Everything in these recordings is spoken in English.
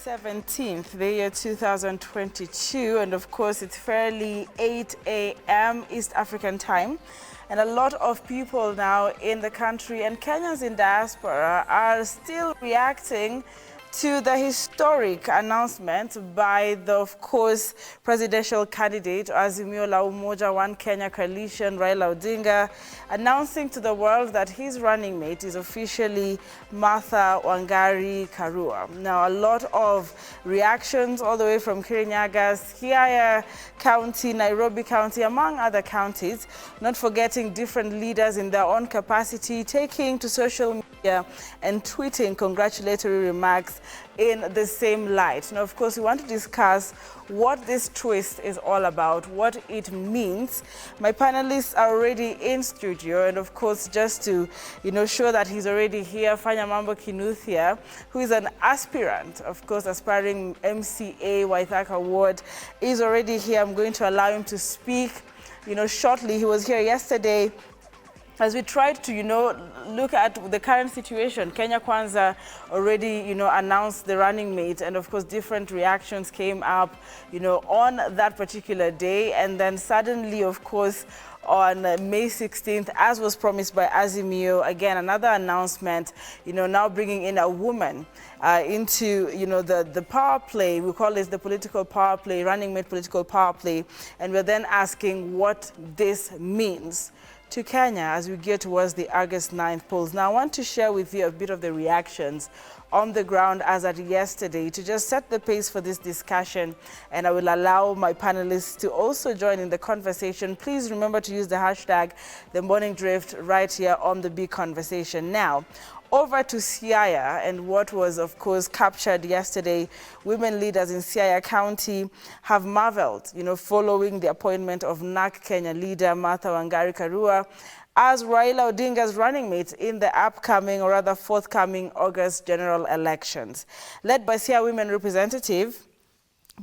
17th, the year 2022, and of course it's fairly 8 a.m. East African time. And a lot of people now in the country and Kenyans in diaspora are still reacting to the historic announcement by the, of course, presidential candidate Azimio la Umoja One Kenya coalition, Raila Odinga, announcing to the world that his running mate is officially Martha Wangari Karua. Now, a lot of reactions all the way from Kirinyaga, Siaya County, Nairobi County, among other counties, not forgetting different leaders in their own capacity, taking to social media and tweeting congratulatory remarks in the same light. Now, of course, we want to discuss what this twist is all about, what it means. My panelists are already in studio, and of course, just to show that he's already here, Fanyamambo Kinuthia, who is an aspirant, of course, aspiring MCA Waithaka Ward, is already here. I'm going to allow him to speak, shortly. He was here yesterday as we tried to, look at the current situation. Kenya Kwanza already, announced the running mate, and of course different reactions came up, on that particular day. And then suddenly, of course, on May 16th, as was promised by Azimio, again, another announcement, now bringing in a woman into, the power play. We call this the political power play, running mate political power play. And we're then asking what this means to Kenya as we get towards the August 9th polls. Now, I want to share with you a bit of the reactions on the ground as at yesterday to just set the pace for this discussion, and I will allow my panelists to also join in the conversation. Please remember to use the hashtag The Morning Drift right here on the Big Conversation. Now, over to Siaya, and what was, of course, captured yesterday. Women leaders in Siaya County have marveled, following the appointment of NARC Kenya leader Martha Wangari Karua as Raila Odinga's running mate in the upcoming, or rather forthcoming, August general elections. Led by Siaya Women Representative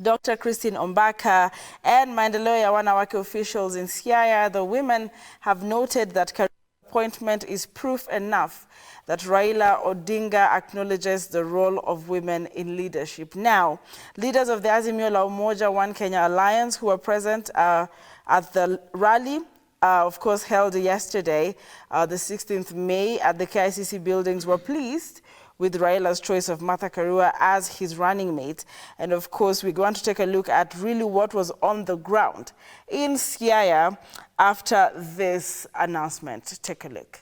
Dr. Christine Ombaka and Maendeleo ya Wanawake officials in Siaya, the women have noted that Karua's appointment is proof enough that Raila Odinga acknowledges the role of women in leadership. Now, leaders of the Azimio la Umoja One Kenya Alliance who were present at the rally, of course, held yesterday, the 16th May, at the KICC buildings, were pleased with Raila's choice of Martha Karua as his running mate. And of course, we're going to take a look at really what was on the ground in Siaya after this announcement. Take a look.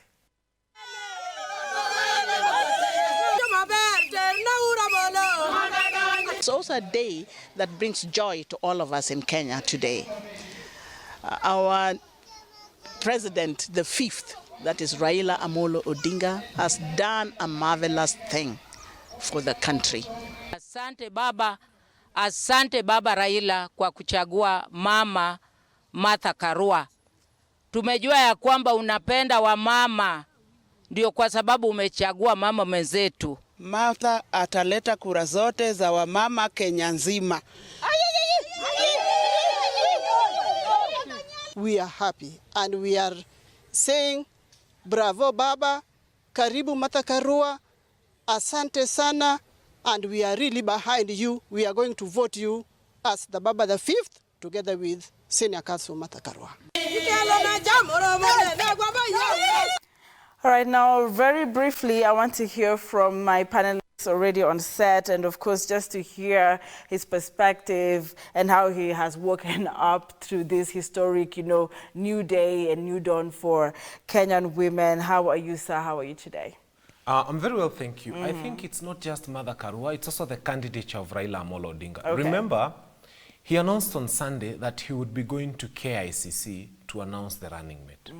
It's also a day that brings joy to all of us in Kenya today. Our president, the fifth, that is Raila Amolo Odinga, has done a marvelous thing for the country. Asante Baba Raila kwa kuchagua mama Martha Karua. Tumejua ya kwamba unapenda wa mama, ndio kwa sababu umechagua mama mwenzetu. Martha ataleta kura zote za wamama Kenya nzima. We are happy and we are saying bravo Baba, karibu Martha Karua, asante sana, and we are really behind you. We are going to vote you as the Baba the fifth together with Senior Council Martha Karua. All right, now, very briefly, I want to hear from my panelists already on set, and of course, just to hear his perspective and how he has woken up to this historic, new day and new dawn for Kenyan women. How are you, sir? How are you today? I'm very well, thank you. I think it's not just Martha Karua, it's also the candidature of Raila Amolo Odinga. Okay. Remember, he announced on Sunday that he would be going to KICC to announce the running mate.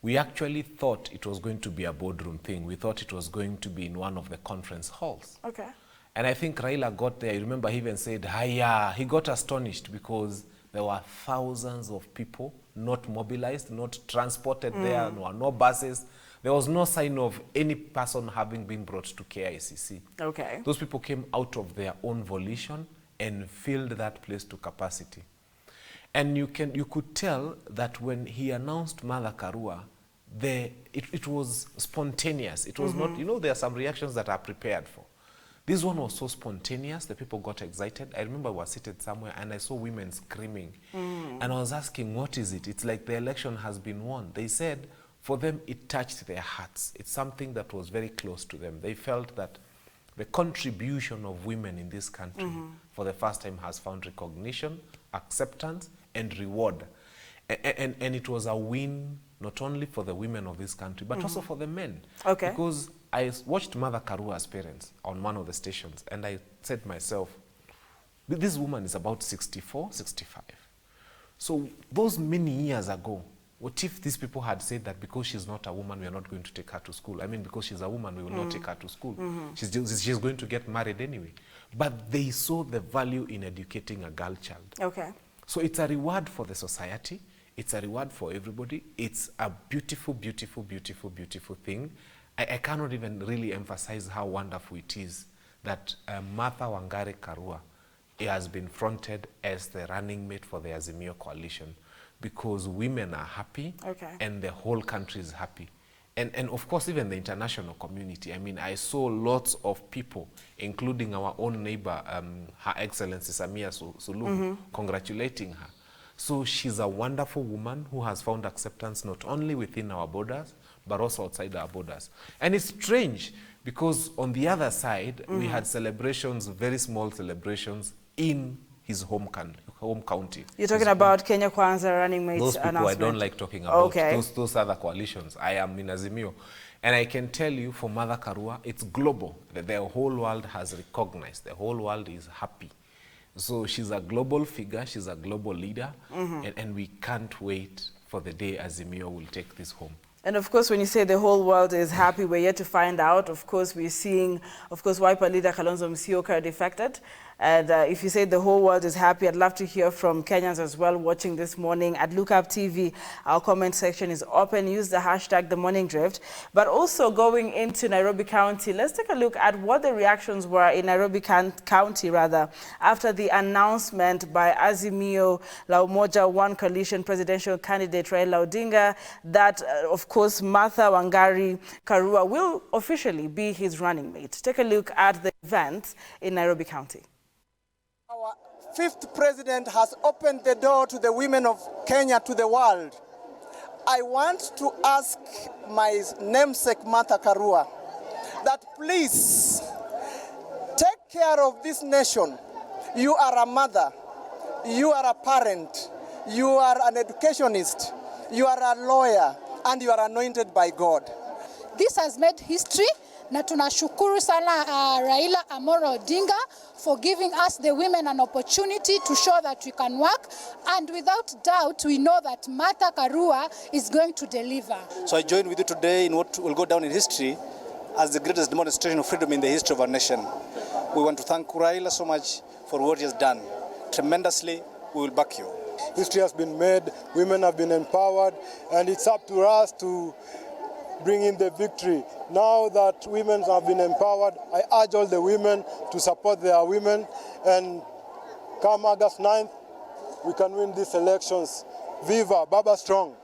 We actually thought it was going to be a boardroom thing. We thought it was going to be in one of the conference halls. Okay. And I think Raila got there. I remember he even said, hiya. He got astonished because there were thousands of people not mobilized, not transported there, no buses. There was no sign of any person having been brought to KICC. Okay. Those people came out of their own volition and filled that place to capacity. And you could tell that when he announced Martha Karua, it was spontaneous. It was not, there are some reactions that are prepared for. This one was so spontaneous, the people got excited. I remember I was seated somewhere and I saw women screaming. And I was asking, what is it? It's like the election has been won. They said, for them, it touched their hearts. It's something that was very close to them. They felt that the contribution of women in this country for the first time has found recognition, acceptance, and reward. And it was a win not only for the women of this country, but also for the men. Okay. Because I watched Mother Karua's parents on one of the stations, and I said to myself, this woman is about 64, 65. So those many years ago, what if these people had said that because she's not a woman, we are not going to take her to school? I mean, because she's a woman, we will not take her to school. She's going to get married anyway. But they saw the value in educating a girl child. Okay. So it's a reward for the society. It's a reward for everybody. It's a beautiful, beautiful, beautiful, beautiful thing. I cannot even really emphasize how wonderful it is that Martha Wangari Karua has been fronted as the running mate for the Azimio coalition, because women are happy and the whole country is happy. And of course, even the international community. I mean, I saw lots of people, including our own neighbor, Her Excellency Samia Suluhu, congratulating her. So she's a wonderful woman who has found acceptance not only within our borders, but also outside our borders. And it's strange because on the other side, we had celebrations, very small celebrations in his home county. You're talking about Kenya Kwanza running mates Those people announcement. I don't like talking about, those other coalitions. I am in Azimio. And I can tell you for Mother Karua, it's global. The whole world has recognized. The whole world is happy. So she's a global figure, she's a global leader, and we can't wait for the day Azimio will take this home. And of course, when you say the whole world is happy, we're yet to find out. Of course, we're seeing, Wiper leader Kalonzo Musyoka defected. And if you say the whole world is happy, I'd love to hear from Kenyans as well watching this morning at Lookup TV. Our comment section is open. Use the hashtag The Morning Drift. But also going into Nairobi County, let's take a look at what the reactions were in Nairobi County, after the announcement by Azimio La Umoja One Coalition presidential candidate Raila Odinga that, of course, Martha Wangari Karua will officially be his running mate. Take a look at the event in Nairobi County. Our fifth president has opened the door to the women of Kenya, to the world. I want to ask my namesake Martha Karua that please take care of this nation. You are a mother, you are a parent, you are an educationist, you are a lawyer, and you are anointed by God. This has made history. Na tunashukuru sana Raila Amolo Odinga for giving us the women an opportunity to show that we can work, and without doubt we know that Martha Karua is going to deliver. So I join with you today in what will go down in history as the greatest demonstration of freedom in the history of our nation. We want to thank Raila so much for what he has done. Tremendously, we will back you. History has been made, women have been empowered, and it's up to us to bring in the victory. Now that women have been empowered, I urge all the women to support their women, and come August 9th, we can win these elections. Viva Baba Strong.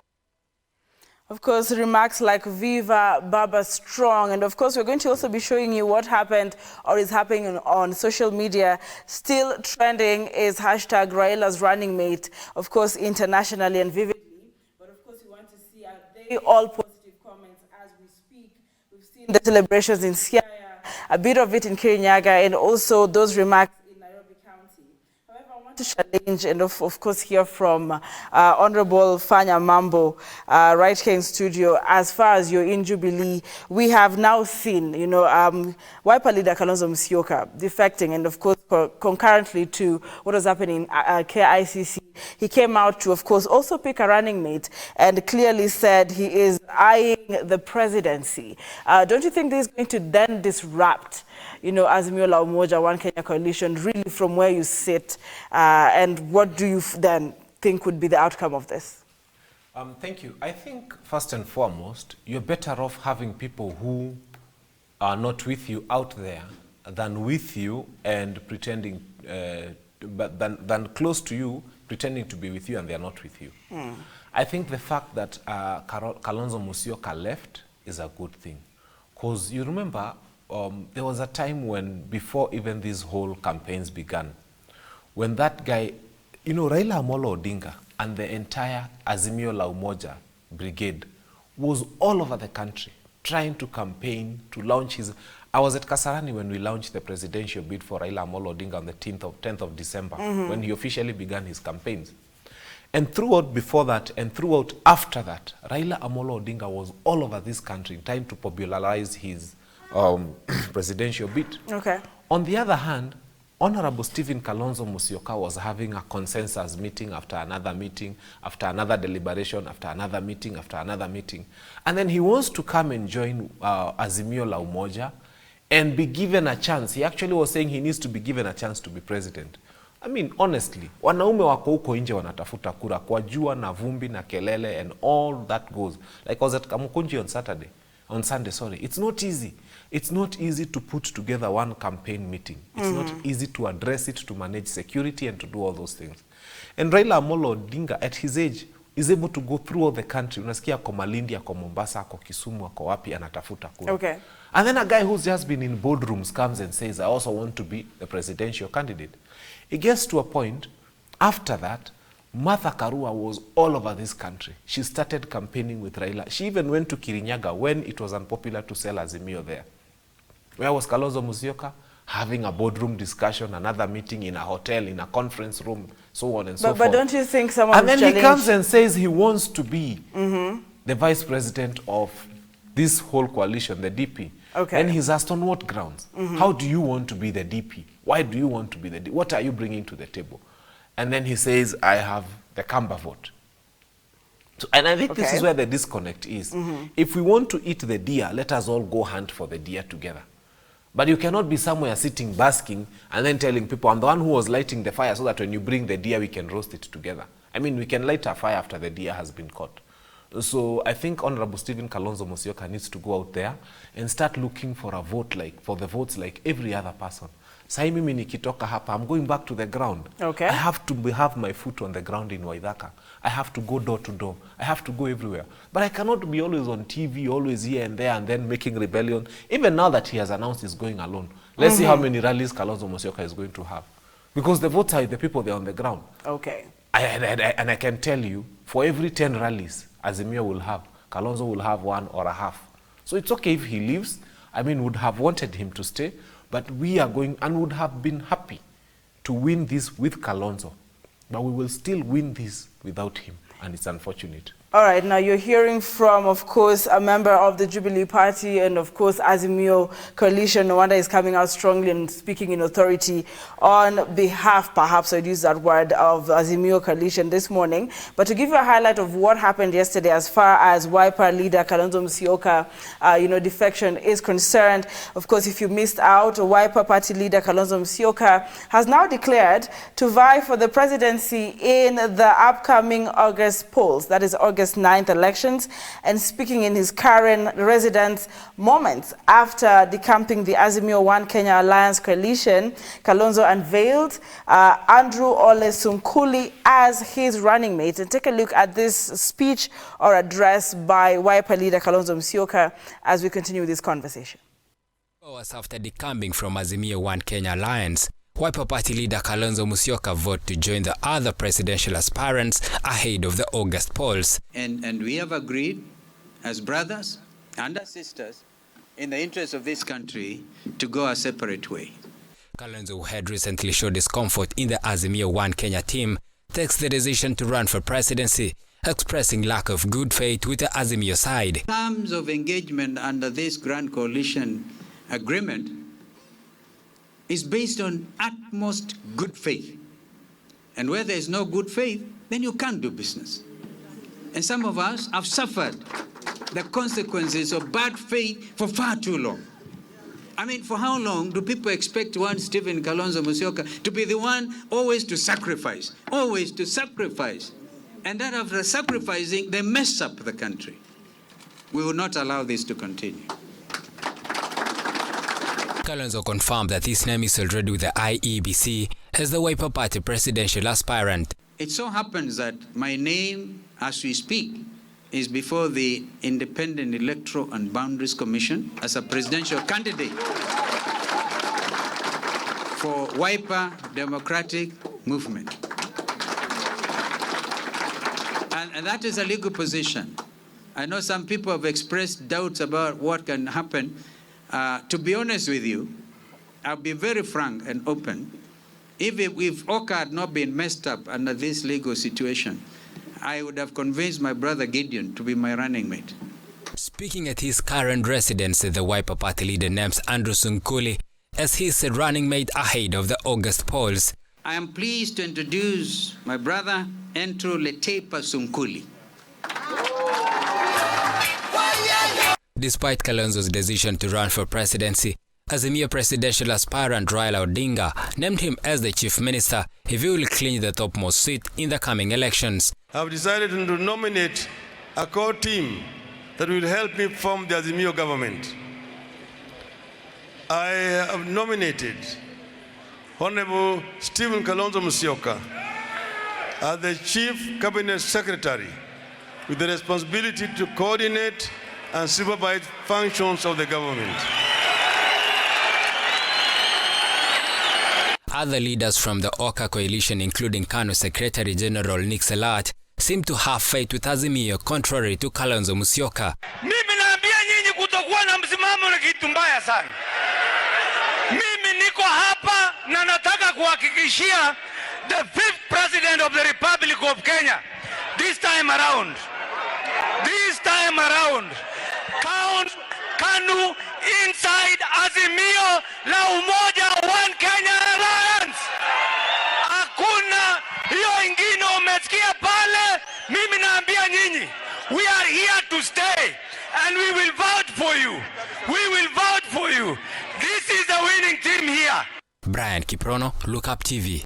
Of course, remarks like Viva Baba Strong. And of course, we're going to also be showing you what happened or is happening on social media. Still trending is hashtag Raila's running mate, of course, internationally and vividly. But of course, we want to see they all positive comments as we speak. We've seen the celebrations in Siaya, a bit of it in Kirinyaga, and also those remarks in Nairobi County. However, I want to challenge and of course hear from Honorable Fanya Mambo right here in studio. As far as you're in Jubilee, we have now seen, Wiper leader Kalonzo Musyoka defecting, and of course concurrently to what was happening in KICC, he came out to, of course, also pick a running mate and clearly said he is eyeing the presidency. Don't you think this is going to then disrupt, Azimio La Umoja One Kenya coalition, really from where you sit? And what do you then think would be the outcome of this? Thank you. I think first and foremost, you're better off having people who are not with you out there than with you and pretending, than close to you, pretending to be with you and they're not with you. I think the fact that Kalonzo Musyoka left is a good thing. Because you remember, there was a time when, before even these whole campaigns began, when that guy, you know, Raila Amolo Odinga and the entire Azimio la Umoja brigade was all over the country trying to campaign to launch his... I was at Kasarani when we launched the presidential bid for Raila Amolo Odinga on the 10th of December, when he officially began his campaigns. And throughout before that and throughout after that, Raila Amolo Odinga was all over this country trying to popularize his presidential bid. Okay. On the other hand, Honorable Stephen Kalonzo Musyoka was having a consensus meeting after another meeting, after another deliberation, after another meeting, after another meeting. And then he wants to come and join Azimio la Umoja and be given a chance. He actually was saying he needs to be given a chance to be president. I mean, honestly, wanaume wako huko nje wanatafuta kura kwa jua na vumbi na kelele and all that goes. Like I was at Kamukunji on Sunday, sorry. It's not easy. It's not easy to put together one campaign meeting. It's not easy to address it, to manage security and to do all those things. And Raila Amolo Odinga, at his age, is able to go through all the country. Unasikia ako Malindi, ako Mombasa, ako Kisumu, ako wapi, anatafuta kura. Okay. And then a guy who's just been in boardrooms comes and says, I also want to be the presidential candidate. It gets to a point, after that, Martha Karua was all over this country. She started campaigning with Raila. She even went to Kirinyaga when it was unpopular to sell Azimio there. Where was Kalonzo Musyoka? Having a boardroom discussion, another meeting in a hotel, in a conference room, so on and so forth. But don't you think someone... And then he comes and says he wants to be the vice president of this whole coalition, the DP. Okay. And he's asked on what grounds? How do you want to be the DP? Why do you want to be the DP? What are you bringing to the table? And then he says, I have the Kamba vote. So, and I think this is where the disconnect is. If we want to eat the deer, let us all go hunt for the deer together. But you cannot be somewhere sitting, basking, and then telling people, I'm the one who was lighting the fire so that when you bring the deer, we can roast it together. I mean, we can light a fire after the deer has been caught. So I think Honorable Stephen Kalonzo Musyoka needs to go out there and start looking for a vote, for the votes like every other person. Sai mimi nikitoka hapa, I'm going back to the ground. Okay. I have to have my foot on the ground in Waithaka. I have to go door to door. I have to go everywhere. But I cannot be always on TV, always here and there, and then making rebellion. Even now that he has announced he's going alone. Let's see how many rallies Kalonzo Musyoka is going to have. Because the votes are the people, they're on the ground. Okay. And I can tell you, for every 10 rallies Azimio will have, Kalonzo will have one or a half. So it's okay if he leaves. I mean, would have wanted him to stay. But we are going and would have been happy to win this with Kalonzo. But we will still win this without him. And it's unfortunate. All right, now you're hearing from, of course, a member of the Jubilee Party and, of course, Azimio Coalition. Rwanda is coming out strongly and speaking in authority on behalf, perhaps I'd use that word, of Azimio Coalition this morning. But to give you a highlight of what happened yesterday as far as Wiper leader Kalonzo Musyoka, defection is concerned, of course, if you missed out, Wiper Party leader Kalonzo Musyoka has now declared to vie for the presidency in the upcoming August polls, that is August 9th elections. And speaking in his Karen residence moments after decamping the Azimio One Kenya Alliance coalition, Kalonzo unveiled Andrew Ole Sunkuli as his running mate. And take a look at this speech or address by Wiper leader Kalonzo Musyoka as we continue this conversation. Hours after decamping from Azimio One Kenya Alliance, Wiper Party leader Kalonzo Musyoka voted to join the other presidential aspirants ahead of the August polls. And we have agreed as brothers and as sisters in the interest of this country to go a separate way. Kalonzo, who had recently showed discomfort in the Azimio One Kenya team, takes the decision to run for presidency, expressing lack of good faith with the Azimio side. Terms of engagement under this Grand Coalition agreement is based on utmost good faith. And where there is no good faith, then you can't do business. And some of us have suffered the consequences of bad faith for far too long. I mean, for how long do people expect one Stephen Kalonzo Musyoka to be the one always to sacrifice? Always to sacrifice. And then after sacrificing, they mess up the country. We will not allow this to continue. Kalonzo confirmed that his name is already with the IEBC as the Wiper Party presidential aspirant. It so happens that my name, as we speak, is before the Independent Electoral and Boundaries Commission as a presidential candidate for Wiper Democratic Movement. And that is a legal position. I know some people have expressed doubts about what can happen. To be honest with you, I'll be very frank and open. If Oka had not been messed up under this legal situation, I would have convinced my brother Gideon to be my running mate. Speaking at his current residence, the Wiper Party leader names Andrew Sunkuli as his running mate ahead of the August polls. I am pleased to introduce my brother Andrew Letepa Sunkuli. Despite Kalonzo's decision to run for presidency, Azimio presidential aspirant Raila Odinga named him as the chief minister if he will clinch the topmost seat in the coming elections. I have decided to nominate a core team that will help me form the Azimio government. I have nominated Honorable Stephen Kalonzo Musyoka as the Chief Cabinet Secretary with the responsibility to coordinate and supervise functions of the government. Other leaders from the Oka coalition, including KANU Secretary General Nick Salat, seem to have faith with Azimio, contrary to Kalonzo Musyoka. Mimi naambia nyinyi kutokuwa na msimamo ni kitu mbaya sana. Mimi niko hapa na nataka kuhakikishia the 5th President of the Republic of Kenya, this time around, count KANU inside Azimio la Umoja One Kenya Alliance. Hakuna hiyo ingine umesikia pale. Mimi naambia nyinyi, we are here to stay and we will vote for you. We will vote for you. This is the winning team here. Brian Kiprono, Look Up TV.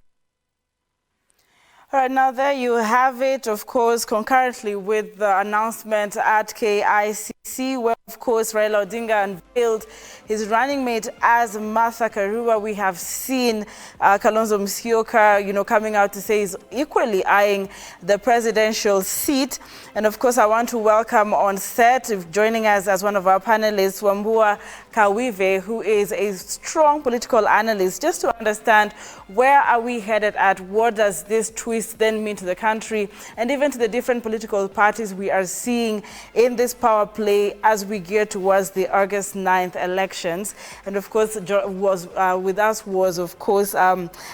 All right, now there you have it, of course, concurrently with the announcement at KICC, where, of course, Raila Odinga unveiled his running mate as Martha Karua. We have seen Kalonzo Musyoka, coming out to say he's equally eyeing the presidential seat. And, of course, I want to welcome on set, joining us as one of our panelists, Wambua Kawive, who is a strong political analyst, just to understand where are we headed at, what does this twist then mean to the country, and even to the different political parties we are seeing in this power play as we gear towards the August 9th elections. And of course, with us was, of course,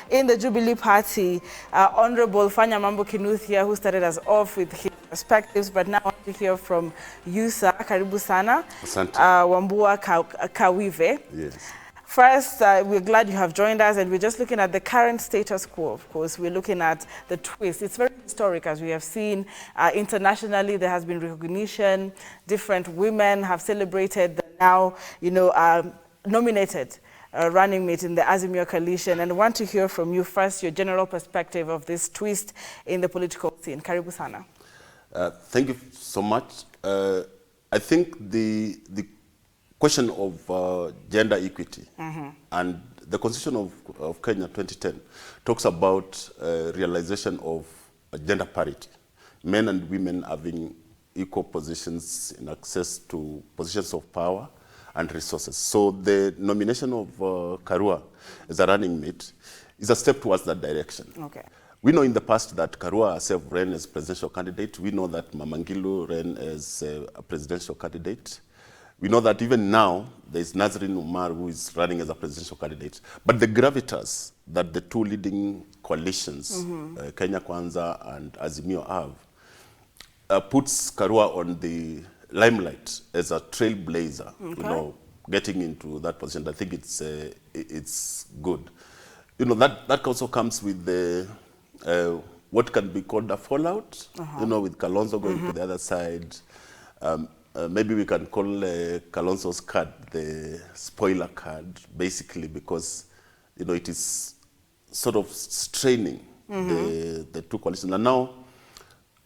in the Jubilee Party, Honorable Fanya Mambo Kinuthia, who started us off with his perspectives, but now I want to hear from you, sir. Karibu sana. Wambua Kawive. Yes. First, we're glad you have joined us, and we're just looking at the current status quo, of course. We're looking at the twist. It's very historic, as we have seen. Internationally, there has been recognition. Different women have celebrated the now, nominated running mate in the Azimio coalition. And I want to hear from you first, your general perspective of this twist in the political scene. Karibu sana. Thank you so much. I think the question of gender equity and the Constitution of Kenya 2010 talks about realization of gender parity, men and women having equal positions in access to positions of power and resources. So the nomination of Karua as a running mate is a step towards that direction. Okay. We know in the past that Karua herself ran as presidential candidate. We know that Mamangilu ran as a presidential candidate. We know that even now, there is Nazrin Umar who is running as a presidential candidate. But the gravitas that the two leading coalitions, Kenya Kwanza and Azimio have, puts Karua on the limelight as a trailblazer, getting into that position. I think it's good. That also comes with the what can be called a fallout, with Kalonzo going to the other side. Maybe we can call Kalonzo's card the spoiler card, basically, because it is sort of straining the two coalitions. And now,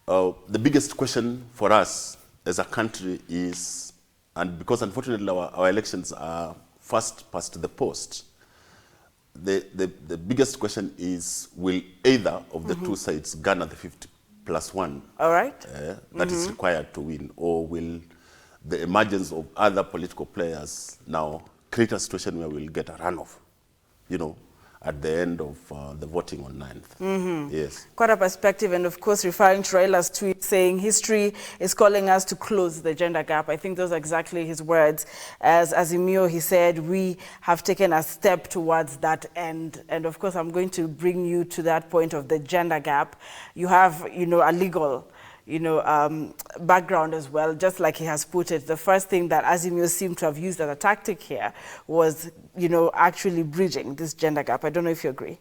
the biggest question for us as a country is, and because unfortunately our elections are fast past the post, the biggest question is, will either of the two sides garner the 50+ +1 All right. that is required to win, or will the emergence of other political players now create a situation where we'll get a runoff, you know, at the end of the voting on 9th. Yes. Quite a perspective, and of course referring to Raila's tweet saying history is calling us to close the gender gap. I think those are exactly his words. As Azimio, he said, we have taken a step towards that end. And of course, I'm going to bring you to that point of the gender gap. You have, you know, a legal background as well, just like he has put it. The first thing that Azimio seemed to have used as a tactic here was, you know, actually bridging this gender gap. I don't know if you agree.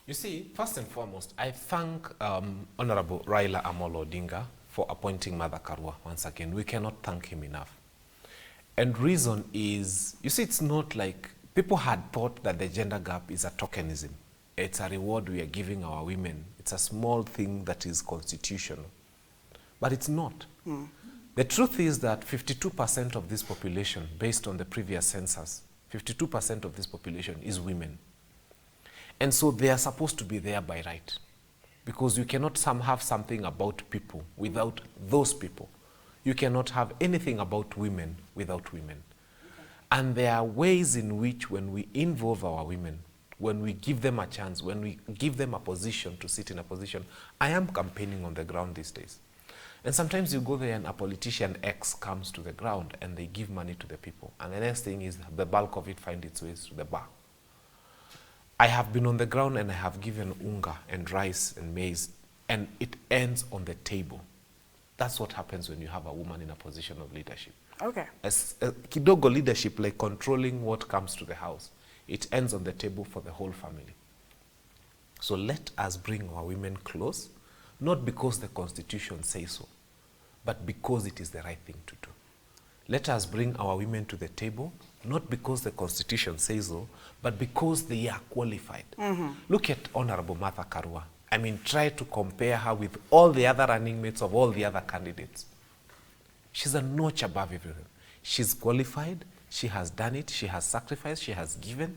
You see, first and foremost, I thank Honorable Raila Amolo Odinga for appointing Martha Karua once again. We cannot thank him enough. And reason is, you see, it's not like people had thought that the gender gap is a tokenism. It's a reward we are giving our women. It's a small thing that is constitutional. But it's not. The truth is that 52% of this population, based on the previous census, 52% of this population is women. And so they are supposed to be there by right. Because you cannot have something about people without those people. You cannot have anything about women without women. And there are ways in which when we involve our women, when we give them a chance, when we give them a position to sit in a position, I am campaigning on the ground these days. And sometimes you go there and a politician X comes to the ground and they give money to the people. And the next thing is the bulk of it finds its way to the bar. I have been on the ground and I have given unga and rice and maize, and it ends on the table. That's what happens when you have a woman in a position of leadership. Okay. As kidogo leadership, like controlling what comes to the house, it ends on the table for the whole family. So let us bring our women close, not because the Constitution says so, but because it is the right thing to do. Let us bring our women to the table, not because the Constitution says so, but because they are qualified. Look at Honorable Martha Karua. I mean, try to compare her with all the other running mates of all the other candidates. She's a notch above everything. She's qualified, she has done it, she has sacrificed, she has given.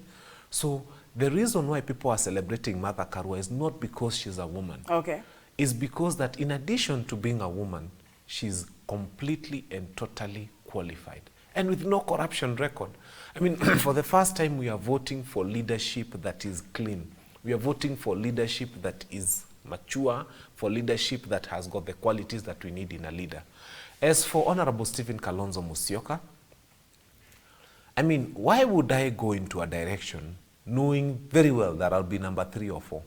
So the reason why people are celebrating Martha Karua is not because she's a woman. Okay. Is because that in addition to being a woman, she's completely and totally qualified. And with no corruption record. I mean, for the first time, we are voting for leadership that is clean. We are voting for leadership that is mature, for leadership that has got the qualities that we need in a leader. As for Honorable Stephen Kalonzo Musyoka, I mean, why would I go into a direction knowing very well that I'll be number 3 or 4?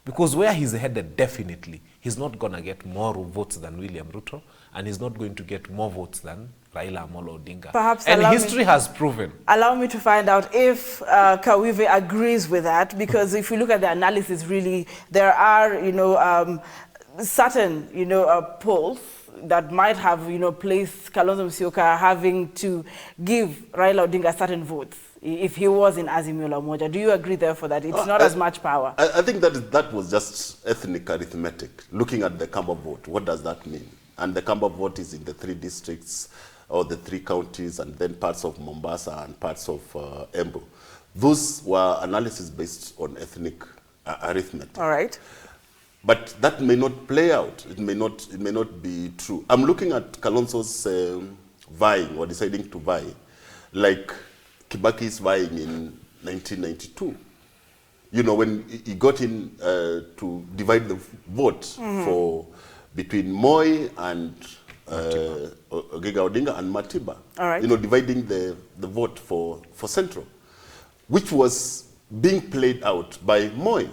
Because where he's headed, definitely, he's not going to get more votes than William Ruto, and he's not going to get more votes than Raila Amolo Odinga. Perhaps and history has proven. Allow me to find out if Kawive agrees with that, because if you look at the analysis, really, there are, you know, certain, you know, polls that might have, you know, placed Kalonzo Musyoka having to give Raila Odinga certain votes if he was in Azimio la Umoja. Do you agree, therefore, that it's not as much power? I think that was just ethnic arithmetic. Looking at the Kamba vote, what does that mean? And the Kamba vote is in the 3 districts or the 3 counties, and then parts of Mombasa and parts of Embu. Those were analysis based on ethnic arithmetic. All right. But that may not play out. It may not be true. I'm looking at Kalonzo's vying or deciding to vie, like Kibaki's vying in 1992. You know, when he got in to divide the vote for between Moi and Ogiga Odinga and Matiba. All right. You know, dividing the vote for Central, which was being played out by Moi.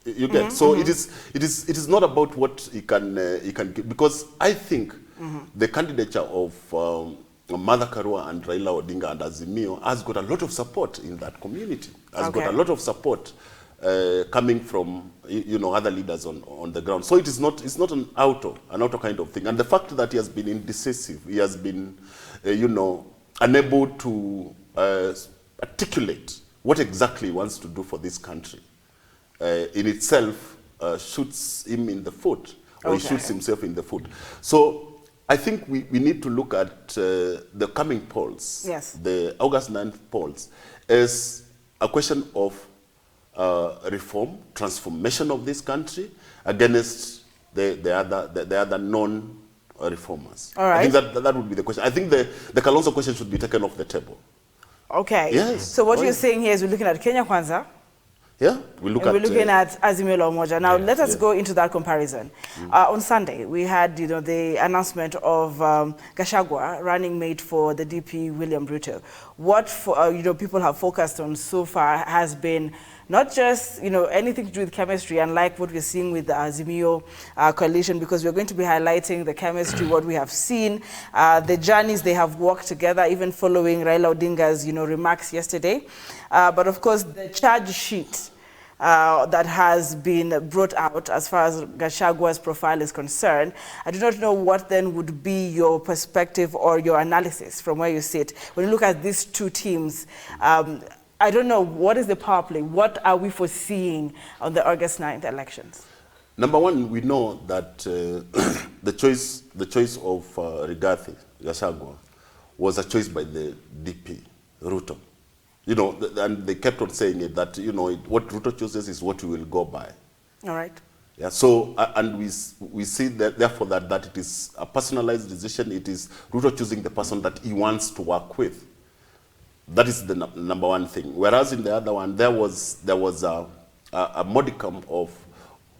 You get so it is not about what he can give, because I think the candidature of Martha Karua and Raila Odinga and Azimio has got a lot of support in that community. Has got a lot of support coming from other leaders on the ground. So it's not an auto kind of thing. And the fact that he has been indecisive, he has been unable to articulate what exactly he wants to do for this country, in itself shoots him in the foot, or he shoots himself in the foot. So I think we need to look at the coming polls, the August 9th polls, as a question of reform, transformation of this country against the other non-reformers. All right. I think that would be the question. I think the Kalonzo question should be taken off the table. Okay. Yes. So what you're saying here is we're looking at Kenya Kwanza. Yeah, we're looking at Azimio la Umoja. Now, let us go into that comparison. On Sunday, we had, the announcement of Gachagua running mate for the DP William Ruto. What people have focused on so far has been not just anything to do with chemistry, unlike what we're seeing with the Azimio coalition, because we're going to be highlighting the chemistry, what we have seen, the journeys they have walked together, even following Raila Odinga's remarks yesterday. But of course, the charge sheet that has been brought out as far as Gachagua's profile is concerned, I do not know what then would be your perspective or your analysis from where you sit. When you look at these two teams, I don't know, what is the power play? What are we foreseeing on the August 9th elections? Number one, we know that the choice of Rigathi Gachagua was a choice by the DP, Ruto. And they kept on saying it, that, what Ruto chooses is what we will go by. All right. Yeah, so, and we see that, therefore, that it is a personalized decision. It is Ruto choosing the person that he wants to work with. That is the number one thing. Whereas in the other one, there was a modicum of,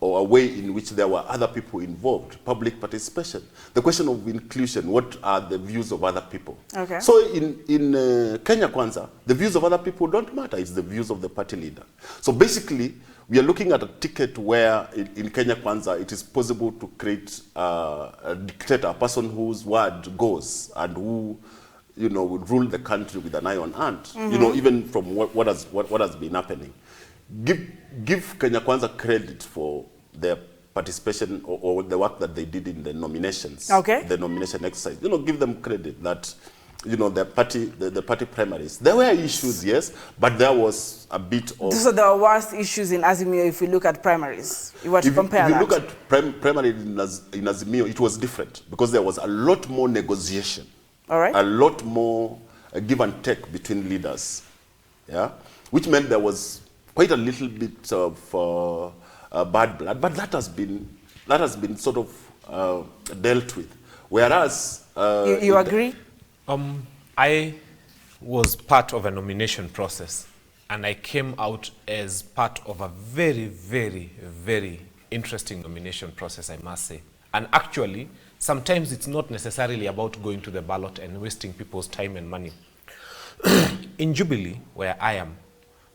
or a way in which there were other people involved, public participation. The question of inclusion, what are the views of other people? Okay. So in Kenya Kwanza, the views of other people don't matter, it's the views of the party leader. So basically, we are looking at a ticket where in Kenya Kwanza, it is possible to create a dictator, a person whose word goes and who would rule the country with an iron hand. Even from what has been happening. Give Kenya Kwanza credit for their participation or the work that they did in the nominations. Okay. The nomination exercise. Give them credit that, the party primaries. There were issues, yes, but there was a bit of... So there were worse issues in Azimio if we look at primaries. You were to compare that. If you look at primary in Azimio, it was different because there was a lot more negotiation. All right. A lot more give and take between leaders, yeah, which meant there was quite a little bit of bad blood, but that has been sort of dealt with. Whereas you agree? I was part of a nomination process, and I came out as part of a very, very, very interesting nomination process, I must say. And actually, sometimes it's not necessarily about going to the ballot and wasting people's time and money. In Jubilee, where I am,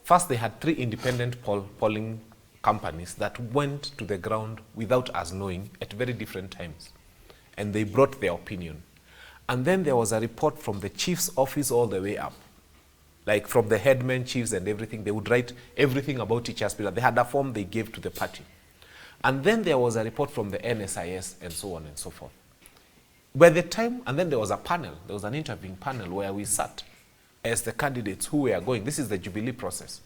first they had 3 independent polling companies that went to the ground without us knowing at very different times. And they brought their opinion. And then there was a report from the chief's office all the way up. Like from the headmen, chiefs and everything, they would write everything about each aspirant. They had a form they gave to the party. And then there was a report from the NSIS and so on and so forth. By the time, and then there was a panel, there was an interviewing panel where we sat as the candidates who were going. This is the Jubilee process.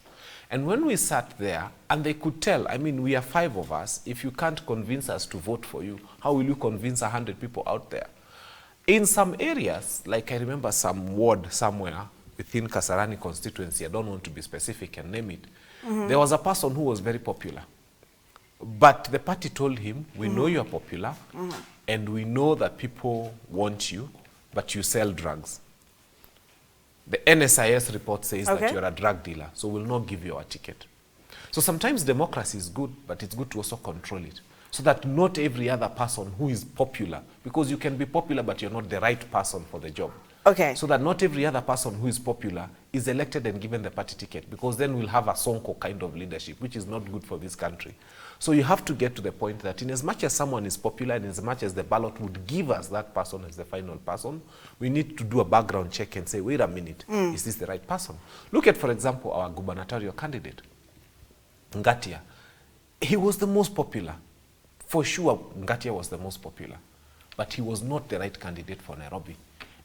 And when we sat there, and they could tell, I mean, we are 5 of us. If you can't convince us to vote for you, how will you convince 100 people out there? In some areas, like I remember some ward somewhere within Kasarani constituency, I don't want to be specific and name it, there was a person who was very popular. But the party told him, we know you're popular, and we know that people want you, but you sell drugs. The NSIS report says that you're a drug dealer, so we'll not give you a ticket. So sometimes democracy is good, but it's good to also control it, so that not every other person who is popular, because you can be popular, but you're not the right person for the job. Okay. So that not every other person who is popular is elected and given the party ticket, because then we'll have a Sonko kind of leadership, which is not good for this country. So you have to get to the point that in as much as someone is popular and as much as the ballot would give us that person as the final person, we need to do a background check and say, wait a minute, is this the right person? Look at, for example, our gubernatorial candidate, Ngatia. He was the most popular. For sure, Ngatia was the most popular. But he was not the right candidate for Nairobi.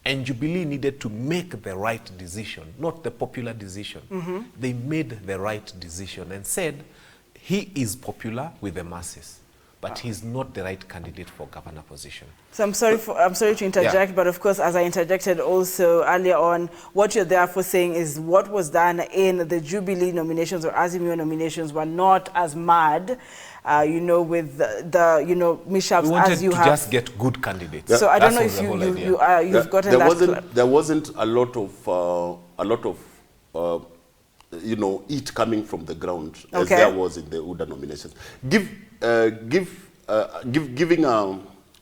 And Jubilee needed to make the right decision, not the popular decision. They made the right decision and said, he is popular with the masses. but he's not the right candidate for governor position. So I'm sorry to interject, but of course, as I interjected also earlier on, what you're therefore saying is what was done in the Jubilee nominations or Azimio nominations were not as mad, you know, with the you know, mishaps as you have. We wanted to just get good candidates. So I don't know if you've gotten that. There wasn't a lot of you know, it coming from the ground as there was in the UDA nominations. Giving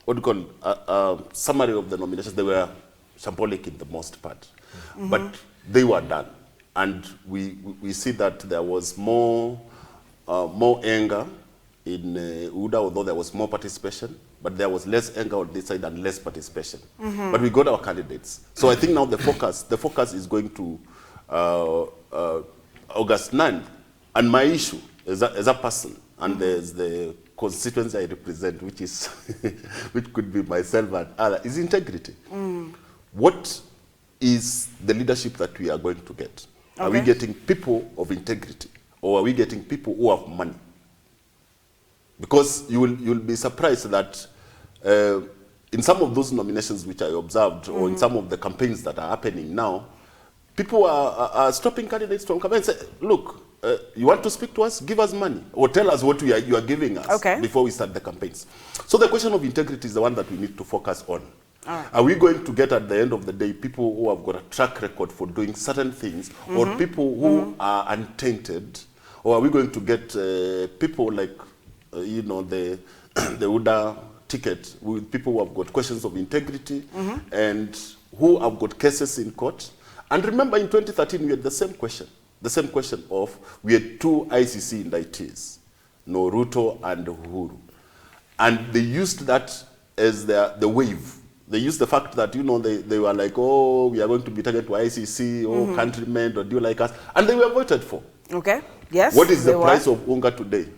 what do you call a summary of the nominations, they were symbolic in the most part, but they were done, and we see that there was more anger in UDA, although there was more participation, but there was less anger on this side and less participation. But we got our candidates, so I think now the focus is going to August 9th, and my issue as a person, and there's the constituency I represent, which is which could be myself and other, is integrity. What is the leadership that we are going to get? Are we getting people of integrity, or are we getting people who have money? Because you'll be surprised that in some of those nominations which I observed, or in some of the campaigns that are happening now, people are stopping candidates from coming and say, look, you want to speak to us? Give us money. Or tell us what you are giving us before we start the campaigns. So the question of integrity is the one that we need to focus on. Are we going to get, at the end of the day, people who have got a track record for doing certain things, or people who are untainted? Or are we going to get people like, you know, the UDA ticket, with people who have got questions of integrity and who have got cases in court? And remember, in 2013, we had the same question of, we had two ICC indictees, Ruto and Uhuru. And they used that as the wave. They used the fact that, you know, they were like, oh, we are going to be taken to ICC, oh, countrymen, or do you like us? And they were voted for. Okay, yes. What is the price of unga today?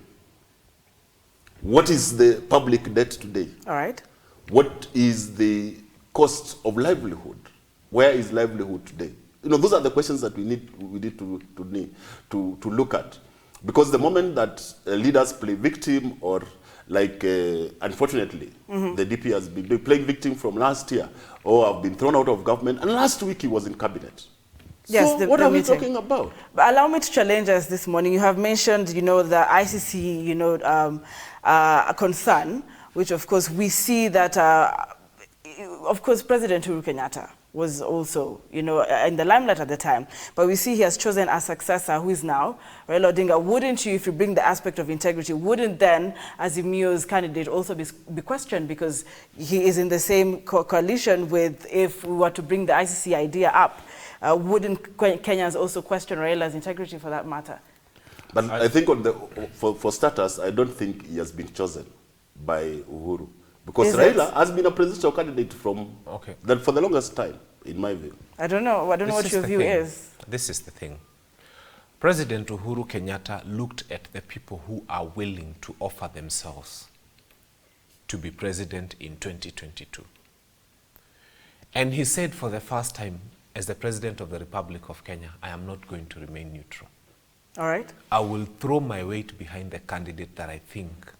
What is the public debt today? All right. What is the cost of livelihood? Where is livelihood today? You know, those are the questions that we need to look at, because the moment that leaders play victim, or like unfortunately the DP has been playing victim from last year, or have been thrown out of government, and last week he was in cabinet. Yes, so what are we talking about? But allow me to challenge us this morning. You have mentioned, you know, the ICC, you know, concern, which of course we see that, of course, President Uhuru Kenyatta was also, you know, in the limelight at the time. But we see he has chosen a successor who is now Raila Odinga. Wouldn't you, if you bring the aspect of integrity, wouldn't then Azimio's candidate also be questioned, because he is in the same coalition with, if we were to bring the ICC idea up, wouldn't Kenyans also question Raila's integrity for that matter? But I think for starters, I don't think he has been chosen by Uhuru. Because Raila has been a presidential candidate for the longest time, in my view. I don't know what your view is. This is the thing. President Uhuru Kenyatta looked at the people who are willing to offer themselves to be president in 2022. And he said, for the first time, as the President of the Republic of Kenya, I am not going to remain neutral. All right. I will throw my weight behind the candidate that I think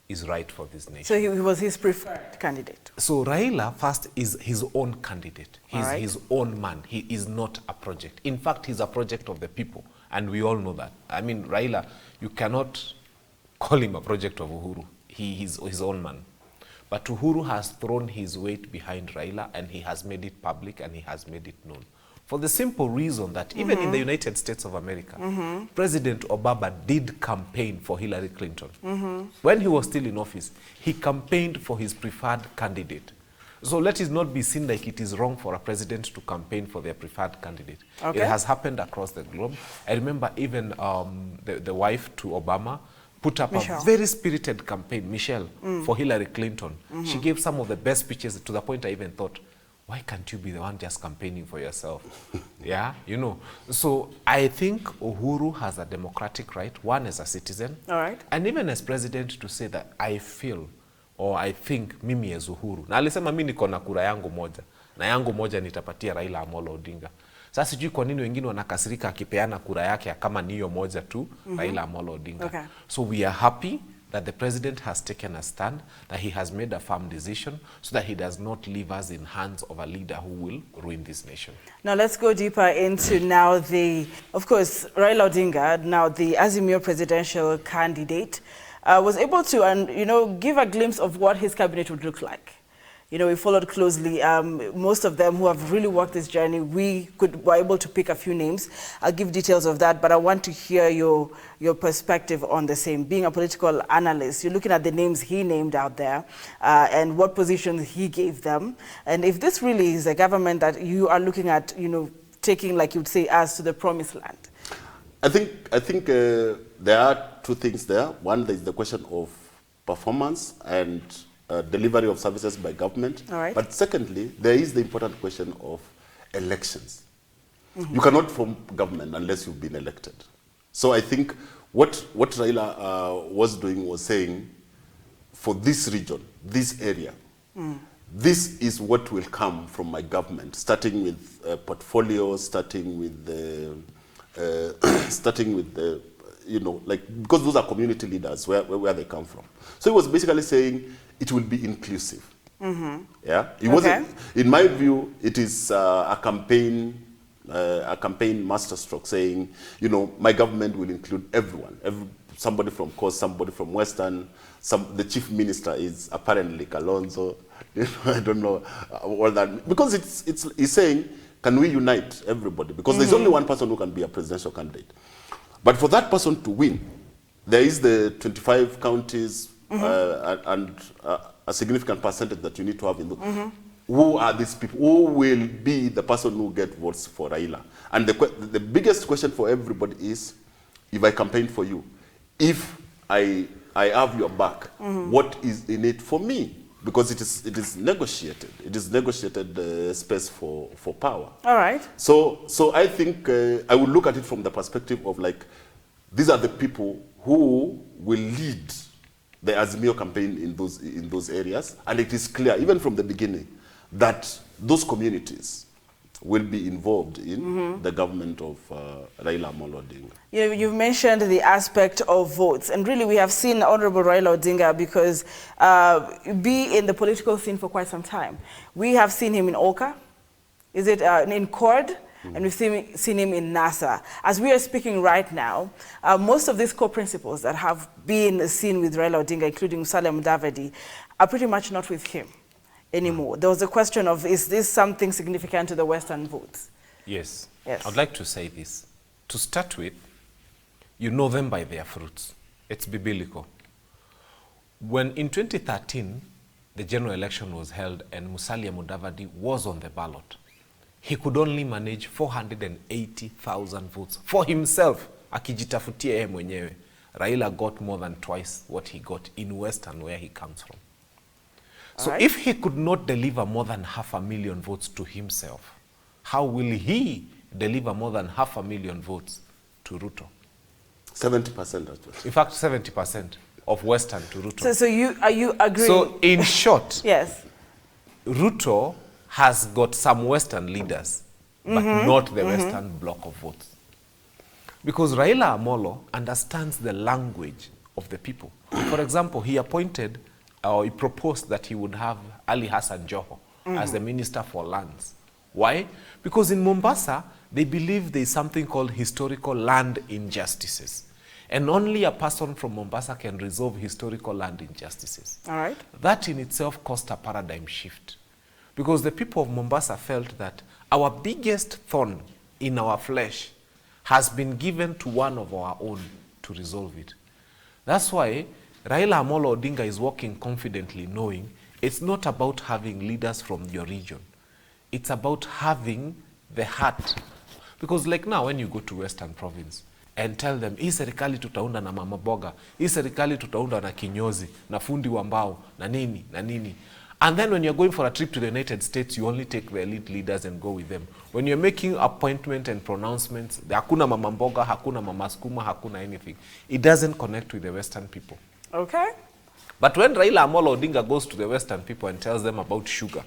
is right for this nation. So he was his preferred candidate. So Raila first is his own candidate. He's his own man. He is not a project. In fact, he's a project of the people, and we all know that. I mean, Raila, you cannot call him a project of Uhuru. He is his own man. But Uhuru has thrown his weight behind Raila, and he has made it public, and he has made it known. For the simple reason that even in the United States of America, President Obama did campaign for Hillary Clinton. When he was still in office, he campaigned for his preferred candidate. So let it not be seen like it is wrong for a president to campaign for their preferred candidate. It has happened across the globe. I remember even the wife to Obama put up a very spirited campaign, Michelle, for Hillary Clinton. She gave some of the best speeches, to the point I even thought, why can't you be the one just campaigning for yourself? Yeah, you know. So I think Uhuru has a democratic right, one as a citizen, and even as president, to say that I feel, or I think, mimi as Uhuru. Na alisema mimi niko na kura yangu moja, na yangu moja nitapatia Raila Amolo Odinga. Sasa sijui kwa nini wengine wanakasirika akipeana kura yake kama ni hiyo moja tu, Raila Amolo Odinga. So we are happy that the president has taken a stand, that he has made a firm decision so that he does not leave us in hands of a leader who will ruin this nation. Now let's go deeper into now of course, Raila Odinga, now the Azimio presidential candidate, was able to, give a glimpse of what his cabinet would look like. We followed closely. Most of them who have really worked this journey, were able to pick a few names. I'll give details of that, but I want to hear your perspective on the same. Being a political analyst, you're looking at the names he named out there and what positions he gave them. And if this really is a government that you are looking at, taking, like you'd say, us to the promised land. I think there are two things there. One, there is the question of performance and delivery of services by government. All right. But secondly, there is the important question of elections. You cannot form government unless you've been elected. So I think what Raila was doing was saying, for this region, this area, this is what will come from my government, starting with portfolio, starting with the, because those are community leaders, where they come from. So he was basically saying it will be inclusive. Yeah, it wasn't. In my view, it is a campaign masterstroke saying, my government will include everyone, somebody from Coast, somebody from Western. The chief minister is apparently Kalonzo. I don't know all that, because he's saying, can we unite everybody? Because there's only one person who can be a presidential candidate. But for that person to win, there is the 25 counties and a significant percentage that you need to have in the. Who are these people? Who will be the person who get votes for Raila? And the biggest question for everybody is, if I campaign for you, if I have your back, what is in it for me? Because it is negotiated. It is negotiated space for power. All right. So I think I would look at it from the perspective of, like, these are the people who will lead the Azimio campaign in those areas, and it is clear even from the beginning that those communities will be involved in the government of Raila Amolo Odinga. You've mentioned the aspect of votes, and really we have seen Honorable Raila Odinga because be in the political scene for quite some time. We have seen him in Oka, in Cord, and we've seen him in NASA. As we are speaking right now, most of these core principles that have been seen with Raila Odinga, including Musalia Mudavadi, are pretty much not with him anymore. There was a question of, is this something significant to the Western votes? Yes. Yes. I'd like to say this. To start with, you know them by their fruits. It's biblical. When in 2013, the general election was held and Musalia Mudavadi was on the ballot, he could only manage 480,000 votes for himself. Akijitafutia yeye mwenyewe. Raila got more than twice what he got in Western, where he comes from. So if he could not deliver more than 500,000 votes to himself, how will he deliver more than 500,000 votes to Ruto? 70%. In fact, 70% of Western to Ruto. So are you agreeing? So in short, yes, Ruto has got some Western leaders, but not the Western block of votes. Because Raila Amolo understands the language of the people. For example, he appointed, or he proposed that he would have Ali Hassan Joho as the Minister for Lands. Why? Because in Mombasa, they believe there is something called historical land injustices. And only a person from Mombasa can resolve historical land injustices. All right. That in itself caused a paradigm shift. Because the people of Mombasa felt that our biggest thorn in our flesh has been given to one of our own to resolve it. That's why Raila Amolo Odinga is walking confidently, knowing it's not about having leaders from your region. It's about having the heart. Because like now, when you go to Western Province and tell them, hii serikali tutaunda na mama boga, hii serikali tutaunda na kinyozi, na fundi wa mbao, na nini, na nini. And then when you're going for a trip to the United States, you only take the elite leaders and go with them. When you're making appointment and pronouncements, hakuna mama mboga, hakuna mama skuma, hakuna anything. It doesn't connect with the Western people. Okay. But when Raila Amolo Odinga goes to the Western people and tells them about sugar,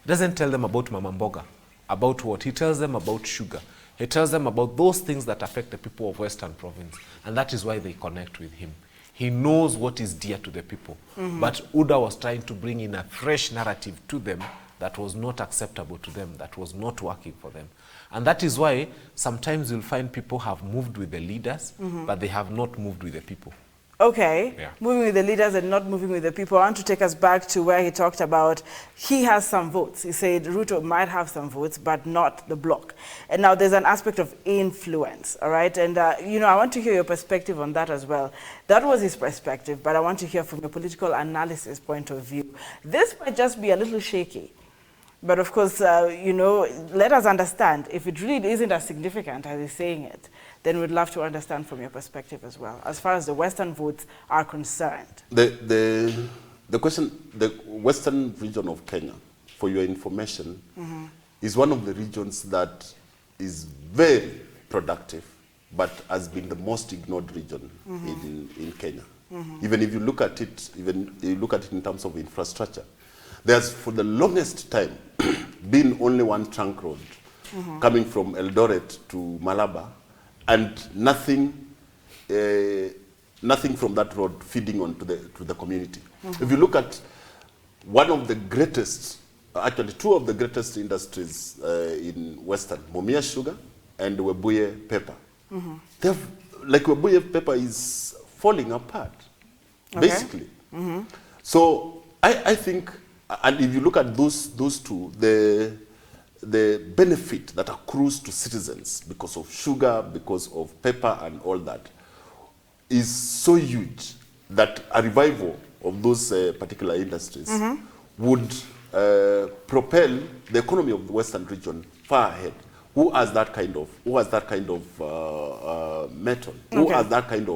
he doesn't tell them about mama mboga. About what? He tells them about sugar. He tells them about those things that affect the people of Western Province. And that is why they connect with him. He knows what is dear to the people. But UDA was trying to bring in a fresh narrative to them that was not acceptable to them, that was not working for them. And that is why sometimes you'll find people have moved with the leaders, but they have not moved with the people. Okay, Yeah. Moving with the leaders and not moving with the people. I want to take us back to where he talked about he has some votes. He said Ruto might have some votes, but not the bloc. And now there's an aspect of influence, all right? And, you know, I want to hear your perspective on that as well. That was his perspective, but I want to hear from your political analysis point of view. This might just be a little shaky. But of course, you know, let us understand, if it really isn't as significant as he's saying it, then we'd love to understand from your perspective as well, as far as the Western votes are concerned. The question, the Western region of Kenya, for your information, is one of the regions that is very productive, but has been the most ignored region in Kenya. Even if you look at it, in terms of infrastructure, there's for the longest time been only one trunk road coming from Eldoret to Malaba, and nothing from that road feeding on to the community. If you look at one of the greatest, actually two of the greatest industries in Western, Mumia Sugar and Webuye Pepper. Like Webuye Pepper is falling apart, basically. So I think, and if you look at those two, the benefit that accrues to citizens because of sugar, because of pepper and all that is so huge that a revival of those particular industries would propel the economy of the Western region far ahead. Who has that kind of method? Who has that kind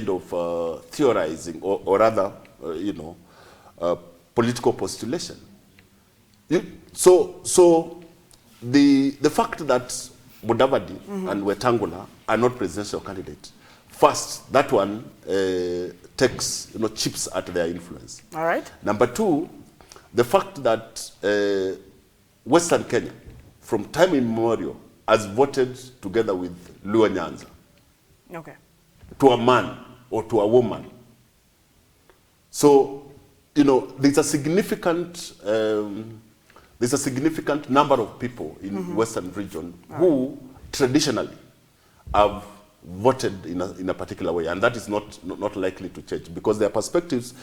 of theorizing or rather, you know, political postulation? So the fact that Mudavadi and Wetangula are not presidential candidates, first, that one takes, you know, chips at their influence. All right. Number two, the fact that Western Kenya, from time immemorial, has voted together with Luo Nyanza. Okay. To a man or to a woman. So, you know, there's a significant number of people in Western region who traditionally have voted in a particular way, and that is not likely to change because their perspectives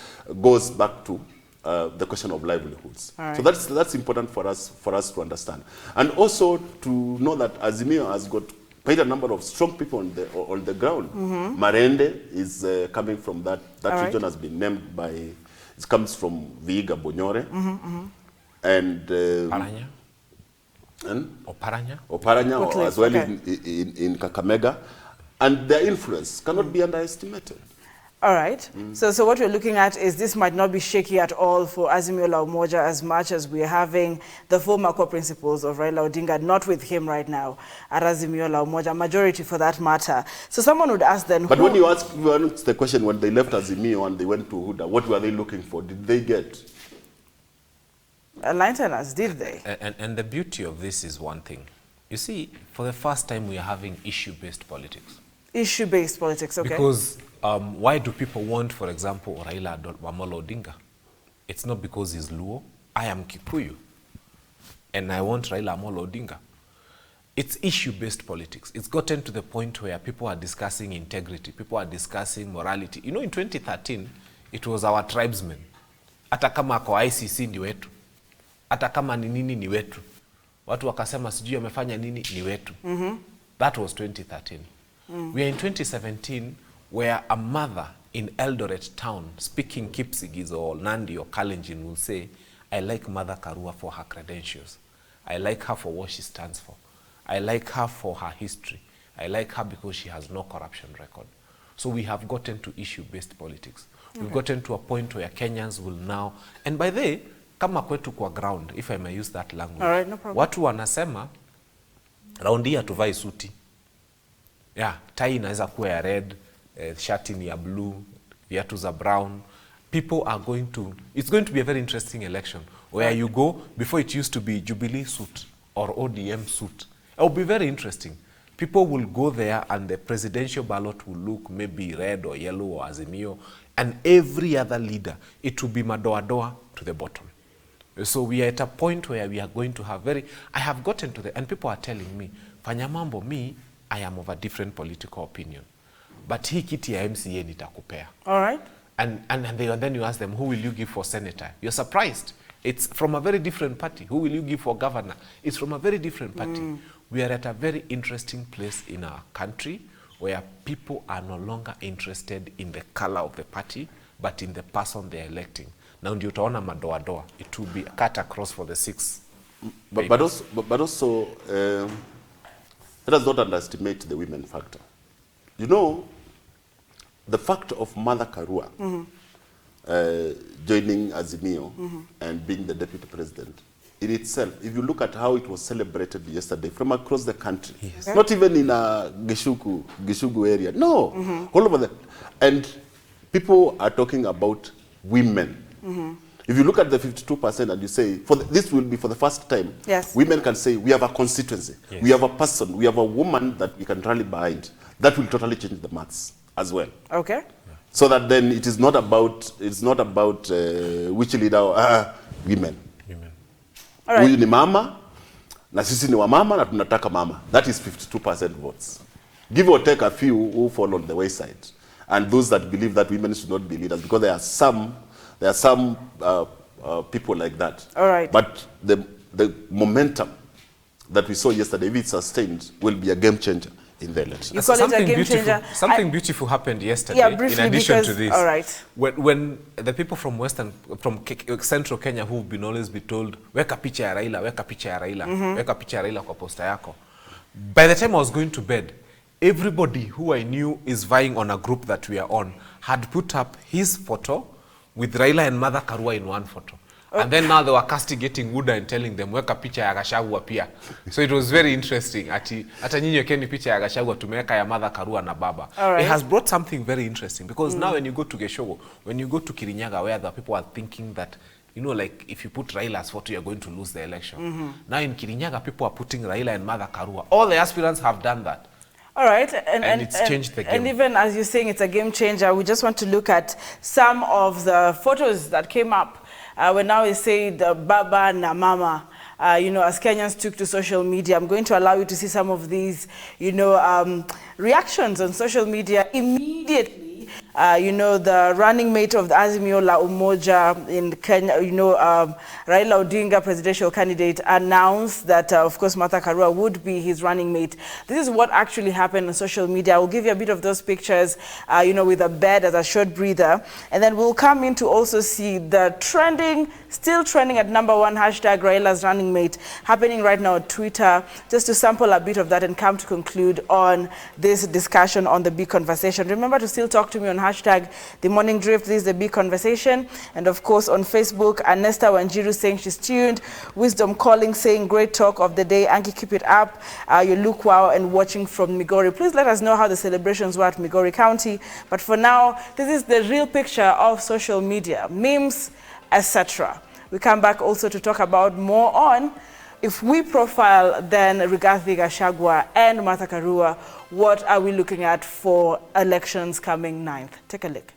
goes back to the question of livelihoods. So that's important for us to understand, and also to know that Azimio has got quite a number of strong people on the ground. Marende is coming from that region, has been named by. It comes from Vihiga Bonyore. And Oparanya. Oparanya, as well in Kakamega, and their influence cannot be underestimated. All right. So what we're looking at is this might not be shaky at all for Azimio la Umoja as much as we're having the former core principles of Raila Odinga, not with him right now, at Azimio la Umoja, majority for that matter. So someone would ask then, but when you ask the question, when they left Azimio and they went to Huda, what were they looking for? Did they get? Enlighten us, did they? And the beauty of this is one thing. You see, for the first time, we are having issue-based politics. Issue-based politics, okay. Because why do people want, for example, Raila Amolo Odinga? It's not because he's Luo. I am Kikuyu, and I want Raila Amolo Odinga. It's issue-based politics. It's gotten to the point where people are discussing integrity. People are discussing morality. You know, in 2013, it was our tribesmen. Hata kama kwa ICC ni wetu. Hata kama ni nini ni wetu. Watu wakasema sijui amefanya nini ni wetu. That was 2013. We are in 2017 where a mother in Eldoret town speaking Kipsigis or Nandi or Kalenjin will say, I like Mother Karua for her credentials. I like her for what she stands for. I like her for her history. I like her because she has no corruption record. So we have gotten to issue-based politics. We've gotten to a point where Kenyans will now, and by the way, kama kwetu kwa ground, if I may use that language, all right, no problem. Watu wanasema, raundi ya tuvai suti. Yeah, tie inaweza kuwa ya red, shati ni ya blue, viatu za brown. People are going to, it's going to be a very interesting election where you go, before it used to be Jubilee suit or ODM suit. It will be very interesting. People will go there and the presidential ballot will look maybe red or yellow or Azimio, and every other leader, it will be madoa-doa to the bottom. So we are at a point where we are going to have I have gotten to and people are telling me, fanya mambo, me, I am of a different political opinion. But hii kiti ya MCA nitakupea. All right. And then you ask them, who will you give for senator? You're surprised. It's from a very different party. Who will you give for governor? It's from a very different party. We are at a very interesting place in our country where people are no longer interested in the color of the party, but in the person they're electing. Now, ndio utaona madoa-doa. It will be cut across for the 6. But also, let us not underestimate the women factor. You know, the fact of Mother Karua joining Azimio and being the deputy president, in itself, if you look at how it was celebrated yesterday from across the country, not even in a Gishugu area, no, all over and people are talking about women. If you look at the 52% and you say, this will be for the first time, women can say, we have a constituency, we have a person, we have a woman that we can rally behind. That will totally change the maths as well. Okay. So that then it is not about, which leader, women. All right. Huyu ni mama, na sisi ni wa mama, na tunataka mama. That is 52% votes. Give or take a few who fall on the wayside. And those that believe that women should not be leaders, because there are some people like that. All right. But the momentum that we saw yesterday, if it's sustained, will be a game changer in the election. You call it a game changer? Something beautiful happened yesterday, briefly, in addition to this. All right. When the people from Central Kenya who've been always be told, weka picha ya Raila, weka picha ya Raila, weka picha ya Raila kwa posta yako. By the time I was going to bed, everybody who I knew is vying on a group that we are on had put up his photo with Raila and Mother Karua in one photo. And then now they were castigating Wuda and telling them, weka picha ya Gachagua pia. So it was very interesting. Ata nyinyi wekeni picha ya Gachagua, tumeweka ya Mother Karua na baba. Right. It has brought something very interesting because now when you go to Geshogo, when you go to Kirinyaga, where the people are thinking that, you know, like if you put Raila's photo, you're going to lose the election. Now in Kirinyaga, people are putting Raila and Mother Karua. All the aspirants have done that. All right, and it's changed the game. And even as you're saying it's a game changer, we just want to look at some of the photos that came up when now we say the Baba na Mama. You know, as Kenyans took to social media. I'm going to allow you to see some of these, you know, reactions on social media immediately. You know, the running mate of the Azimio La Umoja in Kenya, you know, Raila Odinga, presidential candidate, announced that, of course, Martha Karua would be his running mate. This is what actually happened on social media. I will give you a bit of those pictures, you know, with a bed as a short breather. And then we'll come in to also see the still trending at #1 hashtag Raila's running mate happening right now on Twitter, just to sample a bit of that and come to conclude on this discussion on the big conversation. Remember to still talk to me on hashtag The Morning Drift. This is the big conversation. And of course on Facebook, Anesta Wanjiru saying she's tuned. Wisdom Calling saying great talk of the day. Anki, keep it up. You look wow and watching from Migori. Please let us know how the celebrations were at Migori County. But for now, this is the real picture of social media, memes, etc. We come back also to talk about more on, if we profile then Rigathi Gachagua and Martha Karua, what are we looking at for elections coming 9th? Take a look.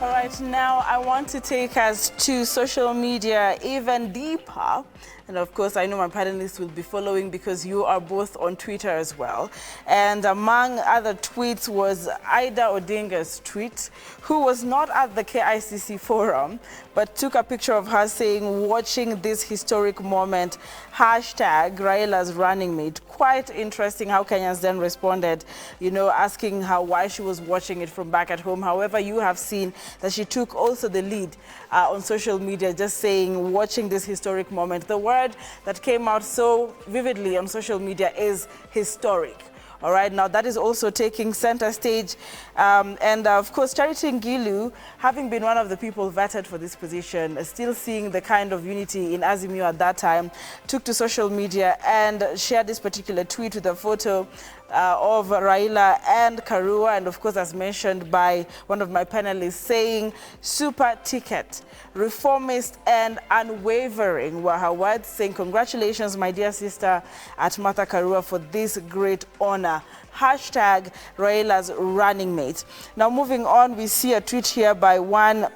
All right, now I want to take us to social media even deeper. And of course, I know my panelists will be following because you are both on Twitter as well. And among other tweets was Ida Odinga's tweet, who was not at the KICC forum, but took a picture of her saying, watching this historic moment, hashtag Raila's running mate. Quite interesting how Kenyans then responded, you know, asking her why she was watching it from back at home. However, you have seen that she took also the lead on social media, just saying, watching this historic moment. The word word that came out so vividly on social media is historic. All right, now that is also taking center stage. And of course, Charity Ngilu, having been one of the people vetted for this position, still seeing the kind of unity in Azimio at that time, took to social media and shared this particular tweet with a photo of Raila and Karua, and of course, as mentioned by one of my panelists, saying super ticket, reformist and unwavering were her words, saying congratulations, my dear sister at Martha Karua, for this great honor. Hashtag Raila's running mate. Now moving on, we see a tweet here by one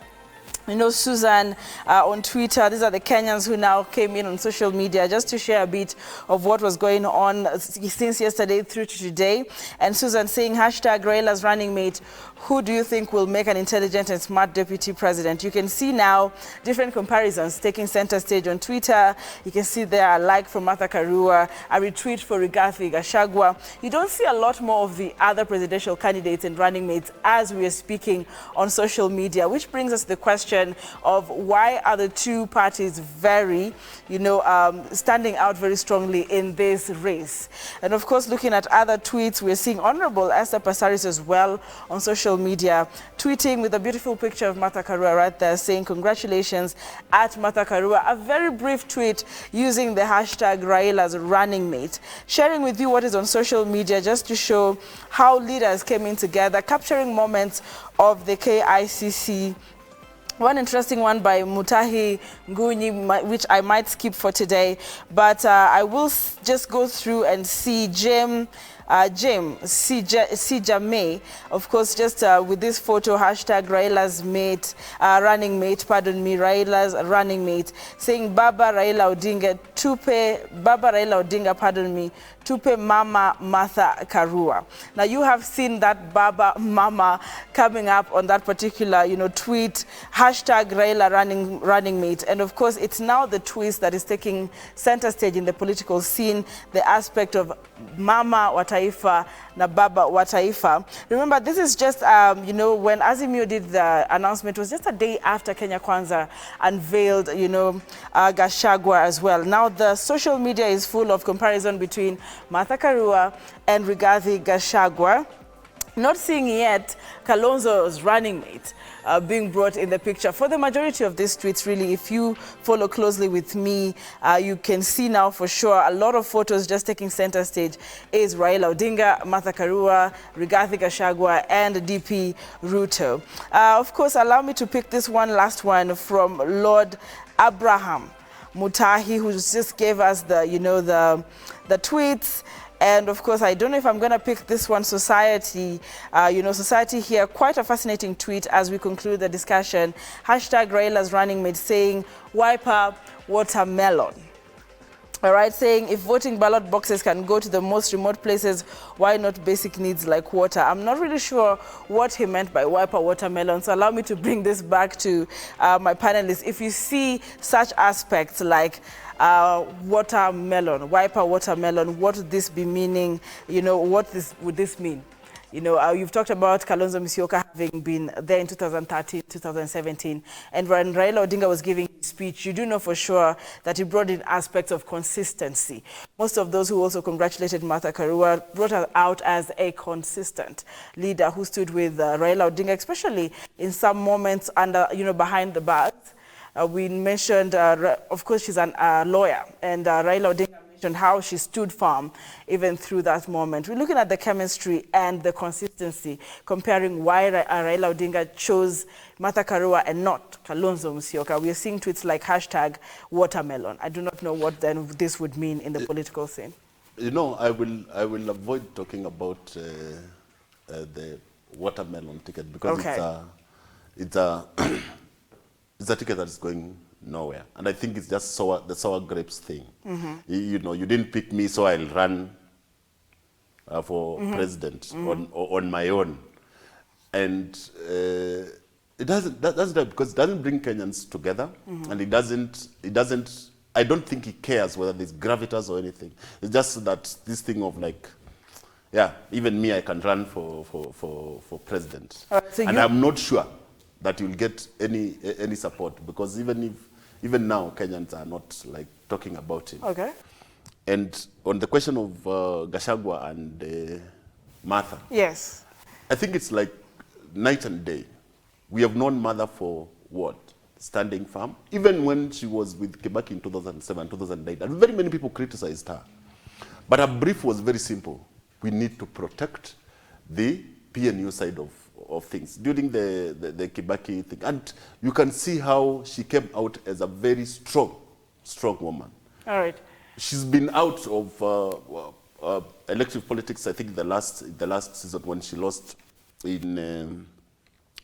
Susan on Twitter. These are the Kenyans who now came in on social media just to share a bit of what was going on since yesterday through to today. And Susan saying, hashtag Raila's running mate, who do you think will make an intelligent and smart deputy president? You can see now different comparisons taking center stage on Twitter. You can see there a like from Martha Karua, a retweet for Rigathi Gachagua. You don't see a lot more of the other presidential candidates and running mates as we are speaking on social media, which brings us to the question of why are the two parties very, standing out very strongly in this race. And of course, looking at other tweets, we're seeing Honorable Esther Passaris as well on social media, tweeting with a beautiful picture of Martha Karua right there, saying congratulations at Martha Karua. A very brief tweet using the hashtag Raila's running mate, sharing with you what is on social media just to show how leaders came in together, capturing moments of the KICC. One interesting one by Mutahi Ngunyi, which I might skip for today, but I will just go through and see Jim Sijame, of course, just with this photo, hashtag Raila's mate, running mate, pardon me, Raila's running mate, saying Baba Raila Odinga, Baba Raila Odinga, pardon me, Tupe Mama Martha Karua. Now you have seen that Baba Mama coming up on that particular, tweet, hashtag Raila running mate. And of course, it's now the twist that is taking center stage in the political scene, the aspect of Mama wa Taifa na Baba wa Taifa. Remember, this is just, when Azimio did the announcement, it was just a day after Kenya Kwanza unveiled, Gachagua as well. Now the social media is full of comparison between Martha Karua and Rigathi Gachagua. Not seeing yet Kalonzo's running mate being brought in the picture. For the majority of these tweets, really, if you follow closely with me, you can see now for sure a lot of photos just taking center stage is Raila Odinga, Martha Karua, Rigathi Gachagua, and DP Ruto. Of course, allow me to pick this one last one from Lord Abraham Mutahi, who just gave us the tweets. And of course, I don't know if I'm going to pick this one, Society, Society here. Quite a fascinating tweet as we conclude the discussion. Hashtag Raila's running mate, saying, wipe up watermelon. All right, saying if voting ballot boxes can go to the most remote places, why not basic needs like water? I'm not really sure what he meant by wipe out watermelon, so allow me to bring this back to my panelists. If you see such aspects like watermelon, wipe out watermelon, what would this be meaning? What would this mean? You've talked about Kalonzo Musyoka having been there in 2013, 2017, and when Raila Odinga was giving his speech, you do know for sure that he brought in aspects of consistency. Most of those who also congratulated Martha Karua brought her out as a consistent leader who stood with Raila Odinga, especially in some moments under, behind the bars. We mentioned, of course, she's a lawyer, and Raila Odinga mentioned how she stood firm even through that moment. We're looking at the chemistry and the consistency, comparing why Raila Odinga chose Martha Karua and not Kalonzo Musyoka. We are seeing tweets like hashtag watermelon. I do not know what then this would mean in the political scene. I will avoid talking about the watermelon ticket because it's a ticket that's going nowhere. And I think it's just the sour grapes thing. Mm-hmm. You didn't pick me, so I'll run for president on my own. And it doesn't because it doesn't bring Kenyans together, and it doesn't. I don't think he cares whether there's gravitas or anything. It's just that this thing of even me, I can run for president, and I'm not sure that you'll get any support, because even now Kenyans are not like talking about him. Okay. And on the question of Gachagua and Martha. Yes. I think it's like night and day. We have known Martha for what? Standing firm. Even when she was with Kibaki in 2007, 2008, and very many people criticized her. But her brief was very simple. We need to protect the PNU side of things during the Kibaki thing. And you can see how she came out as a very strong woman. All right. She's been out of elective politics, I think, the last season when she lost in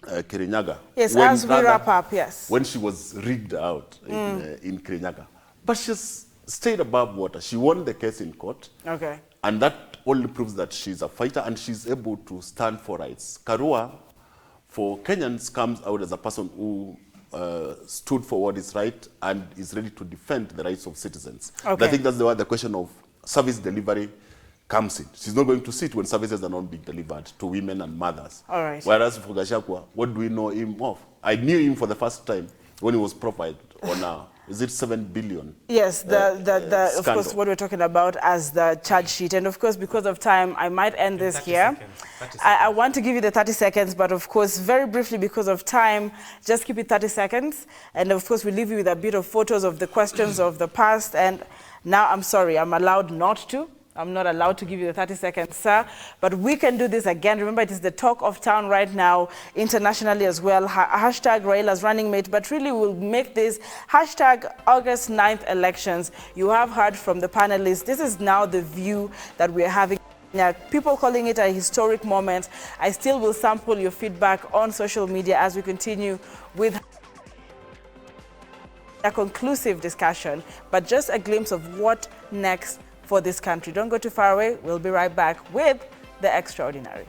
Kirinyaga. Yes, as we wrap up, yes. When she was rigged out in Kirinyaga. But she's stayed above water. She won the case in court. Okay. And that only proves that she's a fighter and she's able to stand for rights. Karua, for Kenyans, comes out as a person who stood for what is right and is ready to defend the rights of citizens. Okay. I think that's the question of service delivery comes in. She's not going to sit when services are not being delivered to women and mothers. All right. Whereas for Gachagua, what do we know him of? I knew him for the first time when he was profiled on is it 7 billion? Yes, of course, what we're talking about as the charge sheet. And of course, because of time, I might end this here. I want to give you the 30 seconds, but of course, very briefly, because of time, just keep it 30 seconds. And of course, we leave you with a bit of photos of the questions of the past. And now, I'm sorry, I'm allowed not to. I'm not allowed to give you the 30 seconds, sir. But we can do this again. Remember, it is the talk of town right now, internationally as well. Hashtag Raila's running mate. But really, we'll make this hashtag August 9th elections. You have heard from the panelists. This is now the view that we're having. People calling it a historic moment. I still will sample your feedback on social media as we continue with a conclusive discussion, but just a glimpse of what next for this country. Don't go too far away. We'll be right back with The Extraordinary.